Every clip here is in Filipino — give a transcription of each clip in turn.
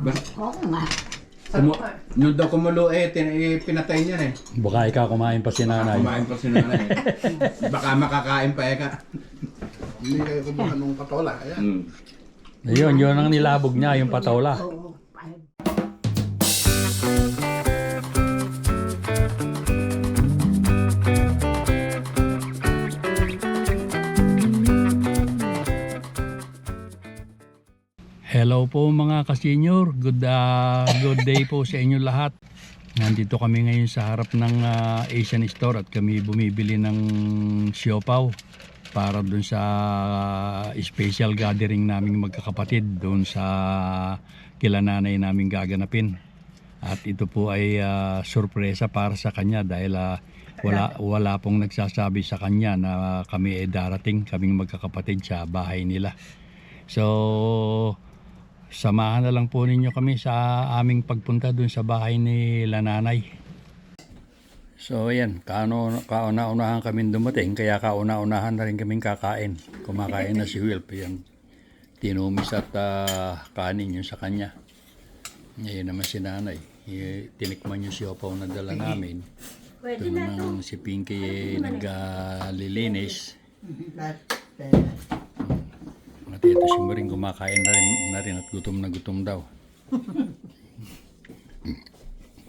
Oo nga. Nung daw kumulo pinatay niya eh. Baka ikaw kumain pa si nanay. Kumain pa si nanay. Baka makakain pa eka. Hindi kayo kumuha nung patola. Ayan. Ayun, yun ang nilabog niya, yung patola. Oo. Hello po mga ka-senior, good day po sa inyo lahat. Nandito kami ngayon sa harap ng Asian Store at kami bumibili ng siopaw para dun sa special gathering naming magkakapatid dun sa kila nanay naming gaganapin. At ito po ay sorpresa para sa kanya dahil wala pong nagsasabi sa kanya na kami ay darating, kaming magkakapatid sa bahay nila. So samahan na lang po ninyo kami sa aming pagpunta dun sa bahay ni nanay. So ayan, kauna-unahan kami dumating, kaya kauna-unahan na rin kaming kakain. Kumakain na si Wilp, yan. Tinumis at kanin yun sa kanya. Ngayon naman si nanay, tinikman yung siopaw na dala namin. Ito naman si Pinky naglilinis. At ito si Maring kumakain na rin at gutom na gutom daw.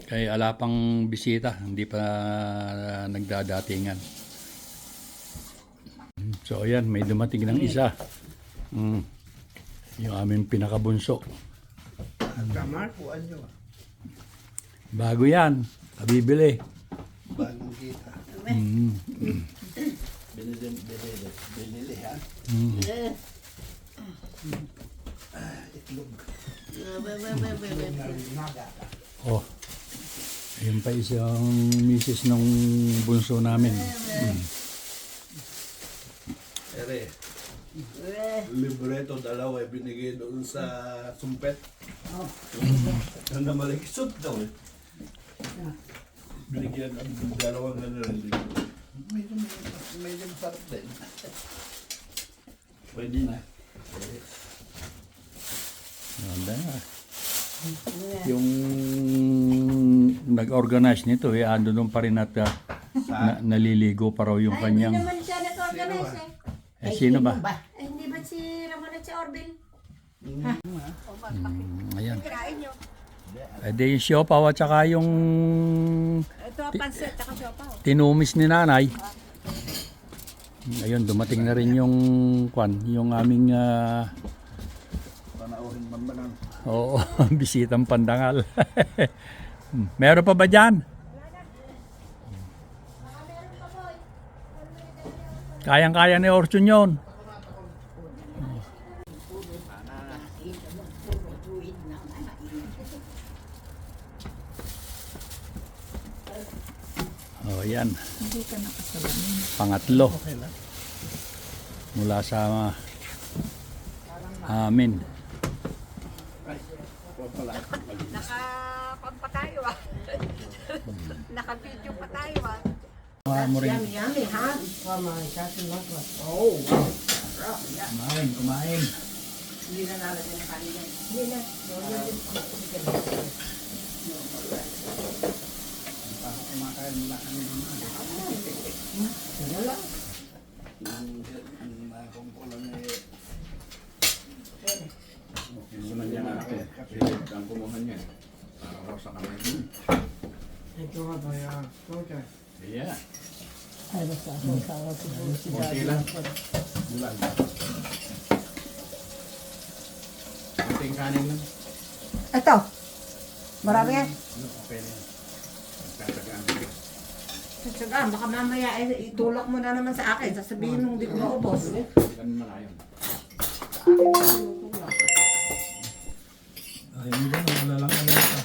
Kaya ala pang bisita, hindi pa nagdadatingan. So ayan, may dumating ng isa. Yung aming pinakabunso. Kamar, kuhaan nyo. Bago yan, kabibili. Bagong kita. Binili ha. Itlog. Oh, ayun pa isang misis ng bunso namin. Ere. Libreto dalawa binigay doon sa sumpet. Ang namalikisot daw eh. Binigyan ang dalawang ganun. Medyo masarap din. Pwede na. Ganda nga. Yung nag-organize nito, ando doon pa rin at naliligo pa raw yung kanyang... Hindi naman siya nag-organize eh. sino ba? Ay, hindi ba si Ramon at si Orville? Ayan. Kirain nyo. Di yung siopaw at saka yung Ito, pansit, tsaka siopaw. tinumis ni nanay. Ayun, dumating na rin yung yung aming Panauhin man ba ng oo, bisitang pandangal. Meron pa ba dyan? Kayang-kaya ni Orchon yun. Oh, yan. Pangatlo. Mula sa amin. Naka-pag pa tayo ah. Naka-video pa tayo ah. Mo rin. Yummy, ha? Kumain. Hindi na nalagyan ng kanin yan. Hindi na. kumakain mula kami din. Wala. Ang kumpulan eh. Sunan niya na ako. Philip, ang kumuha niya. Araw sa kamay. Ito nga ba yan? Okay. Yeah. Ay, basta ako sa Konti lang. Bulan. Konting kanin lang. Ito. Marami yan. Okay na yan. Nagtatagaan ko. Tsagaan, baka mamaya itulak mo na naman sa akin. Sasabihin mong di ko maubos. Ganun na ngayon. Ay, hindi na. Wala lang ano ito.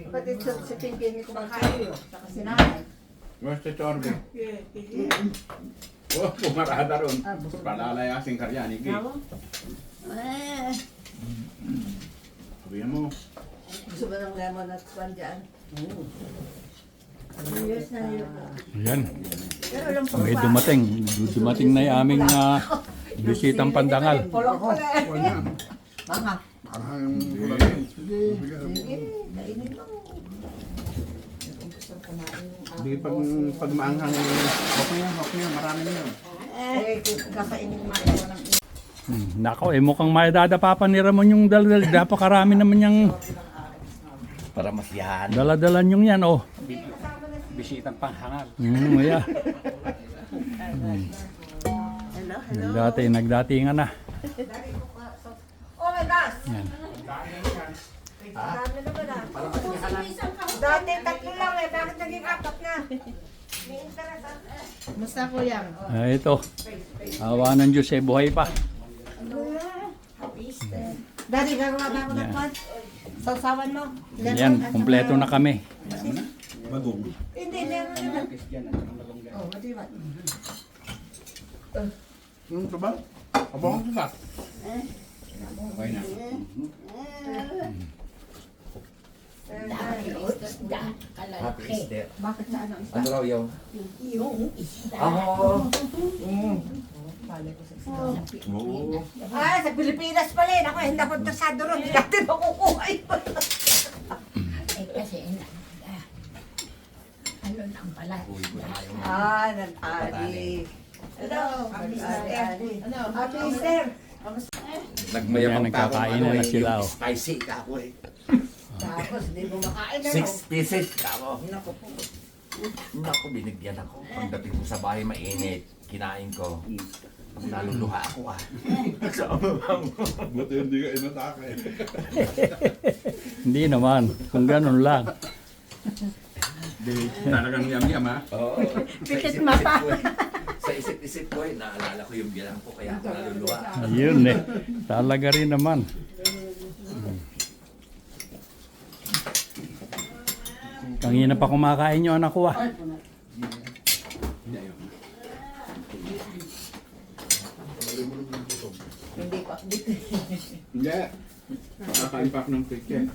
Pati si Pinky hindi ko makain. Saka si nanay. Where's the chorbe? Oh, pumarada ron. Palalayasin karyani. Sabihan mo. Gusto ba ng lemon at swan dyan? Ayan. May dumating na yung aming bisitang pandangal. Mga. Hindi pag maanghang, okay yan, marami na yan. Kakainin mo. Nako, mukhang madadapa pa ni Ramon yung daldal. Dapakarami naman yung Para mas yan. daladalan yung yan, oh. Bisitang panghangal. Yeah. Nagdatingan na. Oh my gosh! Yan. Dami na ba na? Dati tatlo lang eh, bakit naging apat na? Musta ko yan? Ito. Awa ng Diyos, buhay pa. Dati gagawa ba ako ng pod? Sausawan mo? Yan, kumpleto na kami. Bagong. Hindi, meron naman. Oh, matiwan. Yung ito ba? Abang ito ba? Okay na. Happy Easter. Bakit sa ano? Ano raw yun? Yung isda. Oo. Ah, sa Pilipinas pala eh. Ako, hindi ako interesado ron. Hindi natin makukuha yun. Kasi ano nang pala. Ah, nag-ali. Hello. Happy Easter. Yan, Nagmayabang pa ako. nagkakainan na sila, oh. Spicy ka ako eh. Tapos, hindi mo makain na. 6 pieces ka ako. Naku, binigyan ako. Pagdating ko sa bahay, mainit. Kinain ko. Naluluha ako ah. Buti hindi ka inatake. Hindi naman. Kung ganun lang. Talagang yam-yam ha. Oo. Pikit mata. Sa isip-isip ko eh, naalala ko yung bilang ko kaya ako naluluha. Ayun eh. Talaga rin naman. Kanina pa kumakain yung anak ko, ah. Hindi ko dito. Hindi. Nakain pa ako ng cake eh.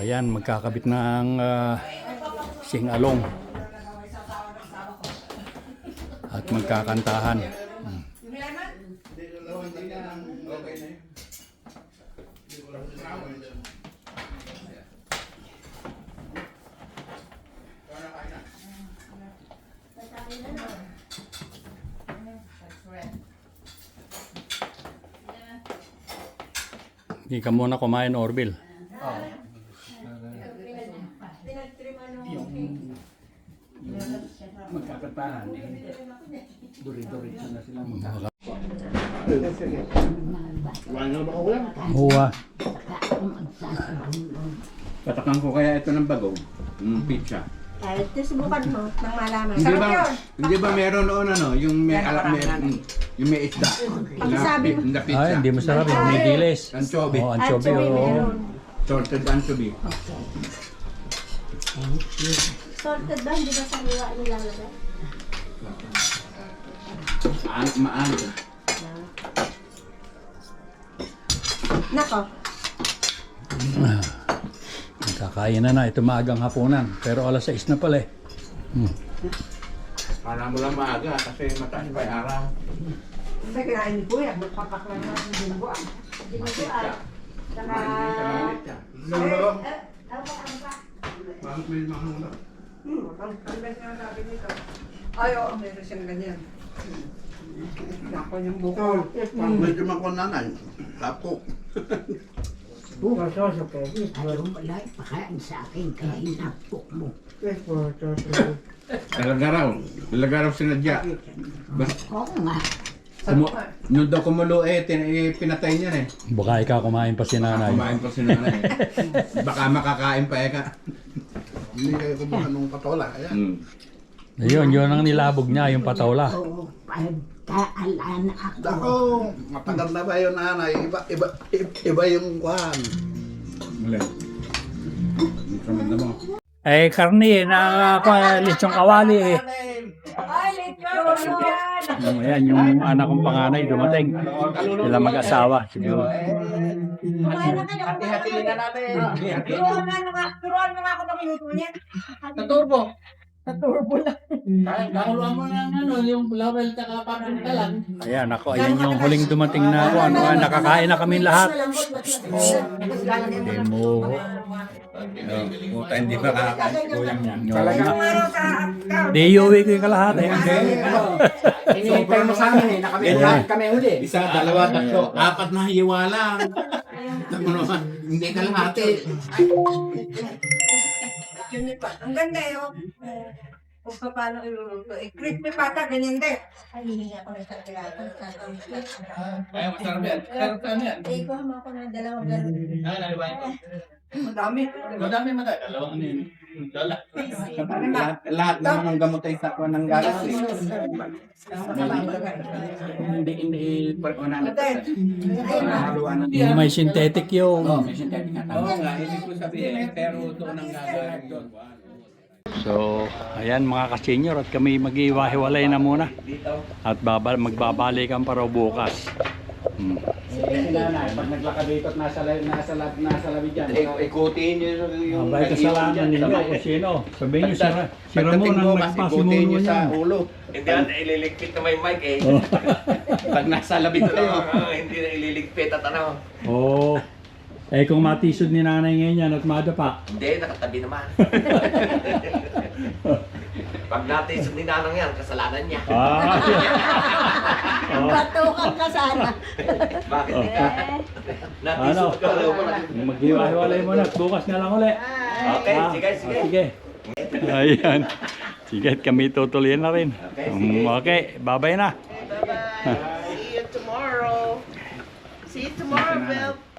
Ayan, magkakabit na ang sing-along. At magkakantahan. Hindi ka muna kumain, Orville. Magkakatahan eh. Duri-duri na sila magkakatahan. Wala ba ako lang? Huwa. Patakan ko kaya ito ng bagong. Pizza. Ay, subukan mo nang malaman. Hindi Sarap ba, yun. hindi ba meron noon ano, yung may yung may isda. Pakisabi mo. Na pizza. Ay, hindi masarap. Yung may dilis. Anchovy. Oh, anchovy. Oo. Salted anchovy. Salted ba? Hindi ba sa liwa nilalagay? Maano. Nako. Kakain na. Ito maagang hapunan. Pero alas 6 na pala eh. Para mo lang maaga kasi mataas pa yung araw. Kasi kinain ni Kuya, magpapaklan na ng dinuguan. Dinuguan. Saka... Bakit may mga Ang best nga sabi nito. Ay, oo, meron siyang ganyan. Nako yung buko. Medyo makunanay. Lapok. Ayaw wala pakain sa akin kaya inapok mo. Talaga raw sinadya. Oo nga. Nung daw kumulo pinatay niya eh. Baka ikaw kumain pa si nanay. Kumain pa si nanay. Baka makakain pa eka. Hindi kayo kumuha nung patola. Ayan. Ayun, yun ang nilabog niya, yung patawla. Oo, pagkaalan ako. Ako, matagal na ba yun nanay? Iba yung kwan. Mali. Kamanda mo. Eh, karni, lechong kawali eh. Ay, lechon! Ayan, yung anak kong panganay dumating. Sila mag-asawa. Siguro. Kumain na kayo. Hati-hatiin na natin. Turuan mo nga ako ng minuto niyan. Sa turbo. Sa turbo lang. Kakuluan mo ng ano, yung level tsaka papunta lang. Ayan, ako, ayan yung huling dumating na ako. Ano, nakakain na kami lahat. Demo. Puta, hindi pa kakakain. Kuyang yan. Isang araw sa Di iuwi ko yung kalahati. Hinihintay mo sa amin eh, na kami uli. Isa, dalawa, tatlo, apat na hiwa lang. Ano naman, hindi kalahati. Ang ganda eh, oh. Kung paano iluluto. Eh, crispy pata, ganyan din. Ay, hihingi ako ng sarkilatan. Kaya masarap yan. Masarap yan. Eh, kuha mo ako ng dalawang galon. Madami. Madami matay. Dalawang ano yun. Dala. Lahat naman ng gamot ay sakwa ng galas. Hindi, haluan. Yung may synthetic yung. May synthetic na tao. Oo nga, hindi ko sabihin, pero ito nang gagawin doon. So, ayan mga ka-senior at kami mag-iwahiwalay na muna. At magbabalikan pa raw bukas. Pag naglakad dito at nasa labi dyan. Ikutin nyo yung Abay kasalanan ninyo kung sino. Sabihin nyo si Ramon ang nagpasimuno sa niyan. ulo. Hindi na ililigpit na may mic eh. Pag nasa labi kayo. Hindi na ililigpit at ano. Oo. Eh kung matisod ni nanay ngayon yan at madapa. Hindi, nakatabi naman. Pag natisod ni nanang yan, kasalanan niya. Ah. Batukan ka sana. Bakit? Ano? Natisod ka. Maghiwa-hiwalay mo na. Bukas na lang ulit. Okay, Ah, sige, sige. Sige. Ayan. Sige, at kami tutuloy na rin. Okay, bye-bye na. Bye-bye. See you tomorrow. See you tomorrow, Bill.